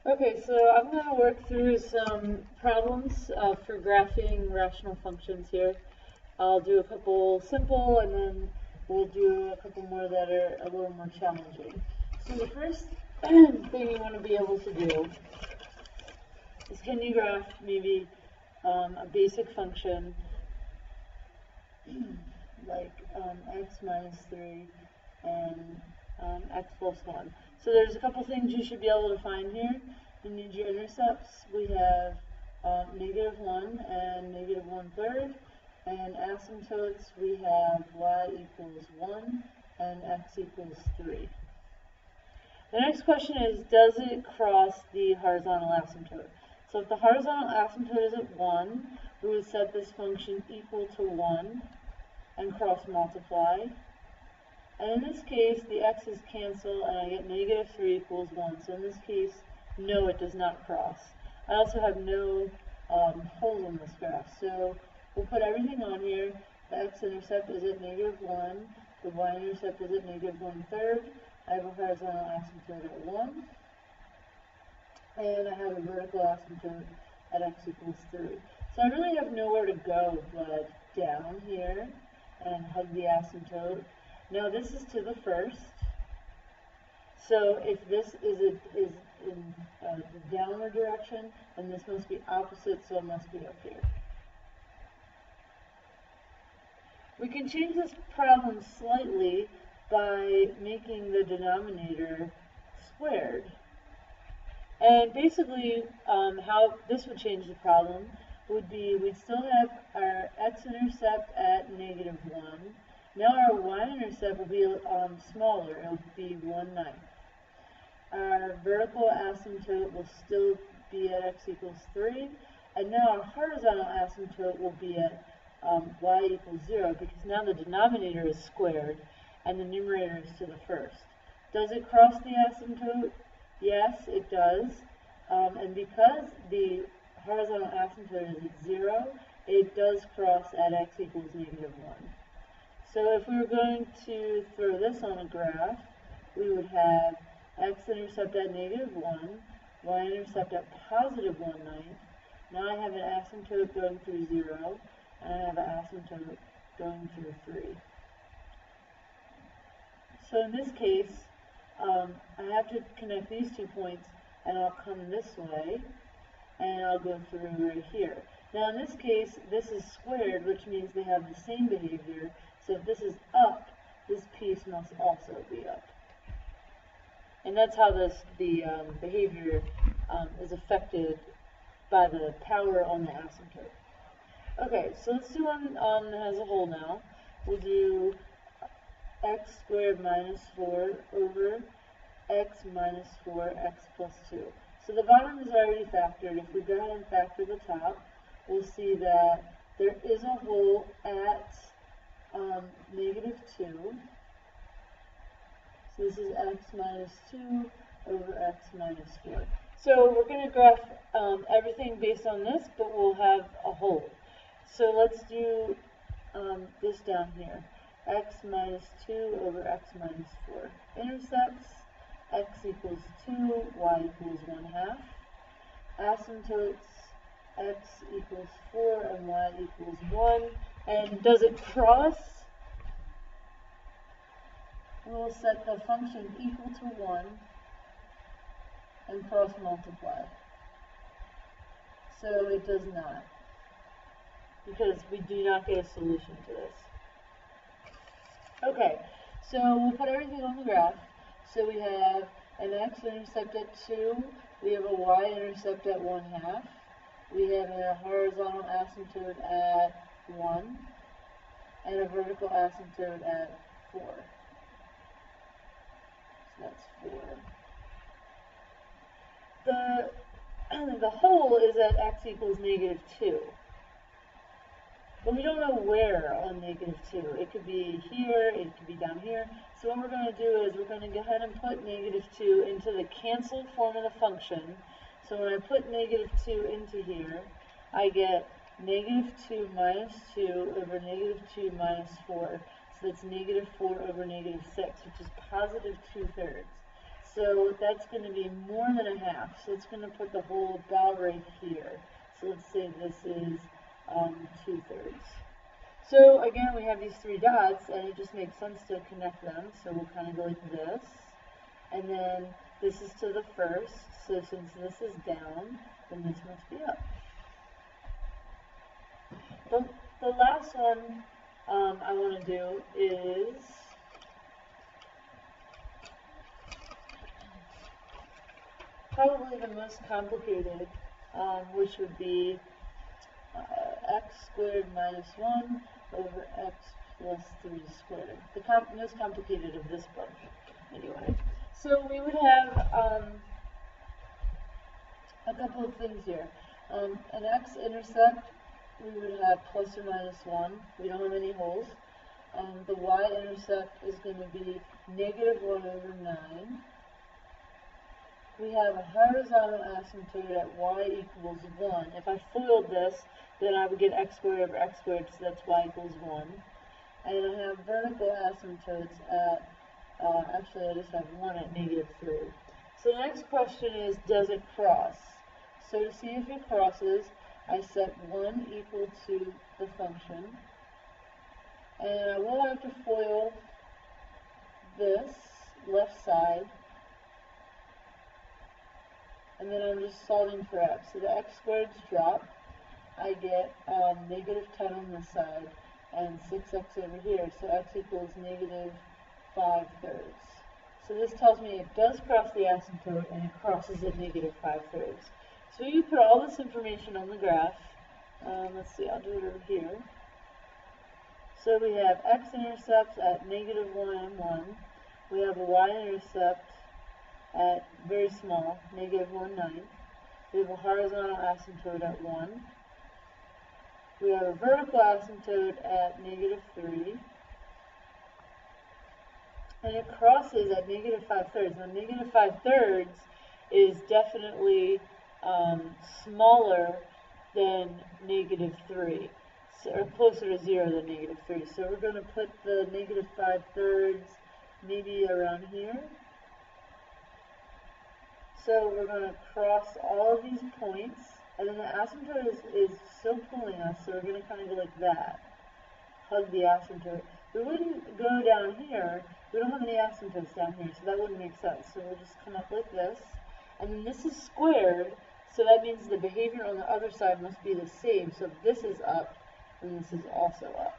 Okay, so I'm going to work through some problems for graphing rational functions here. I'll do a couple simple and then we'll do a couple more that are a little more challenging. So the first thing you want to be able to do is, can you graph maybe a basic function like x minus 3 and x plus 1. So there's a couple things you should be able to find here. You need your intercepts. We have -1 and -1/3. And asymptotes, we have y equals 1 and x equals 3. The next question is, does it cross the horizontal asymptote? So if the horizontal asymptote is at 1, we would set this function equal to 1 and cross multiply. And in this case, the x's cancel and I get -3 equals 1. So in this case, no, it does not cross. I also have no hole in this graph. So we'll put everything on here. The x-intercept is at -1. The y-intercept is at -1/3. I have a horizontal asymptote at 1. And I have a vertical asymptote at x equals 3. So I really have nowhere to go but down here and hug the asymptote. Now this is to the first. So if this is in the downward direction, then this must be opposite, so it must be up here. We can change this problem slightly by making the denominator squared. And basically, how this would change the problem would be, we'd still have our x-intercept at -1. Now our y-intercept will be smaller. It will be 1/9. Our vertical asymptote will still be at x equals 3. And now our horizontal asymptote will be at y equals 0, because now the denominator is squared and the numerator is to the first. Does it cross the asymptote? Yes, it does. And because the horizontal asymptote is at 0, it does cross at x equals -1. So if we were going to throw this on a graph, we would have x-intercept at -1, y-intercept at +1/9. Now I have an asymptote going through 0, and I have an asymptote going through 3. So in this case, I have to connect these 2 points, and I'll come this way, and I'll go through right here. Now in this case, this is squared, which means they have the same behavior. So if this is up, this piece must also be up. And that's how the behavior is affected by the power on the asymptote. Okay, so let's do one that has a hole now. We'll do x squared minus 4 over x minus 4x plus 2. So the bottom is already factored. If we go ahead and factor the top, we'll see that there is a hole at -2. So this is x minus 2 over x minus 4. So we're going to graph everything based on this, but we'll have a hole. So let's do this down here. X minus 2 over x minus 4. Intercepts, x equals 2, y equals 1/2. Asymptotes, x equals 4 and y equals 1. And does it cross? We'll set the function equal to 1 and cross multiply. So it does not, because we do not get a solution to this. Okay, so we'll put everything on the graph. So we have an x-intercept at 2, we have a y-intercept at 1/2, we have a horizontal asymptote at 1, and a vertical asymptote at 4. So that's 4. The hole is at x equals -2. But we don't know where on -2. It could be here, it could be down here. So what we're going to do is we're going to go ahead and put -2 into the canceled form of the function. So when I put -2 into here, I get -2 minus 2 over -2 minus 4. So that's -4 over -6, which is +2/3. So that's going to be more than a half. So it's going to put the hole about right here. So let's say this is 2/3. So again, we have these 3 dots, and it just makes sense to connect them. So we'll kind of go like this. And then this is to the first. So since this is down, then this must be up. The last one I want to do is probably the most complicated, which would be x squared minus 1 over x plus 3 squared. The most complicated of this bunch, anyway. So we would have a couple of things here. An x-intercept, we would have plus or minus 1. We don't have any holes. The y-intercept is going to be negative 1 over 9. We have a horizontal asymptote at y equals 1. If I FOILed this, then I would get x squared over x squared, so that's y equals 1. And I have vertical asymptotes at, actually I just have 1 at negative 3. So the next question is, does it cross? So to see if it crosses, I set 1 equal to the function. And I will have to FOIL this left side. And then I'm just solving for x. So the x squareds drop. I get negative 10 on this side and 6x over here. So x equals negative 5/3. So this tells me it does cross the asymptote and it crosses at negative 5/3. So you put all this information on the graph. Let's see, I'll do it over here. So we have x-intercepts at negative 1 and 1. We have a y-intercept at very small, negative 1/9. We have a horizontal asymptote at 1. We have a vertical asymptote at negative 3. And it crosses at negative 5/3. Now negative 5/3 is definitely smaller than negative 3. So, or closer to 0 than negative 3. So we're going to put the negative 5/3 maybe around here. So we're going to cross all of these points, and then the asymptote is still pulling us, so we're going to kind of go like that. Hug the asymptote. We wouldn't go down here. We don't have any asymptotes down here, so that wouldn't make sense. So we'll just come up like this. And then this is squared, so that means the behavior on the other side must be the same. So this is up, and this is also up.